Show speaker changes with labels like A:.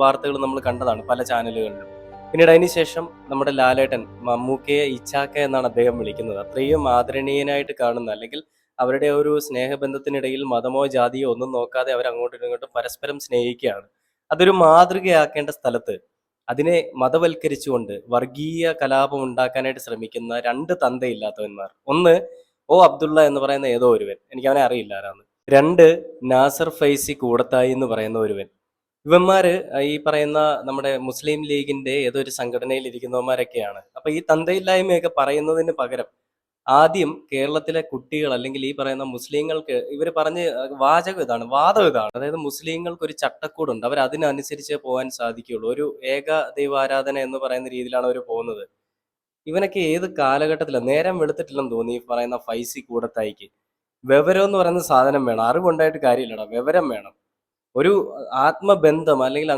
A: വാർത്തകൾ നമ്മൾ കണ്ടതാണ് പല ചാനലുകളിലും. പിന്നീട് അതിനുശേഷം നമ്മുടെ ലാലേട്ടൻ മമ്മൂക്കയെ ഇച്ചാക്ക എന്നാണ് അദ്ദേഹം വിളിക്കുന്നത്. അത്രയും ആദരണീയനായിട്ട് കാണുന്ന, അല്ലെങ്കിൽ അവരുടെ ഒരു സ്നേഹബന്ധത്തിനിടയിൽ മതമോ ജാതിയോ ഒന്നും നോക്കാതെ അവർ അങ്ങോട്ടും ഇങ്ങോട്ടും പരസ്പരം സ്നേഹിക്കുകയാണ്. അതൊരു മാതൃകയാക്കേണ്ട സ്ഥലത്ത് അതിനെ മതവൽക്കരിച്ചുകൊണ്ട് വർഗീയ കലാപം ഉണ്ടാക്കാനായിട്ട് ശ്രമിക്കുന്ന രണ്ട് തന്തയില്ലാത്തവന്മാർ. ഒന്ന് അബ്ദുള്ള എന്ന് പറയുന്ന ഏതോ ഒരുവൻ, എനിക്ക് അവനെ അറിയില്ല ആരാന്ന്. രണ്ട് നാസർ ഫൈസി കൂടത്തായി എന്ന് പറയുന്ന ഒരുവൻ. ഇവന്മാര് ഈ പറയുന്ന നമ്മുടെ മുസ്ലിം ലീഗിന്റെ ഏതോ ഒരു സംഘടനയിൽ ഇരിക്കുന്നവന്മാരൊക്കെയാണ്. അപ്പൊ ഈ തന്തയില്ലായ്മയൊക്കെ പറയുന്നതിന് പകരം ആദ്യം കേരളത്തിലെ കുട്ടികൾ, അല്ലെങ്കിൽ ഈ പറയുന്ന മുസ്ലിങ്ങൾക്ക്, ഇവർ പറഞ്ഞ വാചകം ഇതാണ്, വാദം ഇതാണ്. അതായത് മുസ്ലിങ്ങൾക്ക് ഒരു ചട്ടക്കൂടുണ്ട്, അവർ അതിനനുസരിച്ചേ പോകാൻ സാധിക്കുകയുള്ളൂ. ഒരു ഏക ദൈവാരാധന എന്ന് പറയുന്ന രീതിയിലാണ് അവർ പോകുന്നത്. ഇവനൊക്കെ ഏത് കാലഘട്ടത്തിലാണ്? നേരം വെളുത്തിട്ടില്ലെന്ന് തോന്നി ഈ പറയുന്ന ഫൈസി കൂടത്തായിക്ക്. വിവരം എന്ന് പറയുന്ന സാധനം വേണം. അറിവുണ്ടായിട്ട് കാര്യമില്ലടാ, വിവരം വേണം. ഒരു ആത്മബന്ധം അല്ലെങ്കിൽ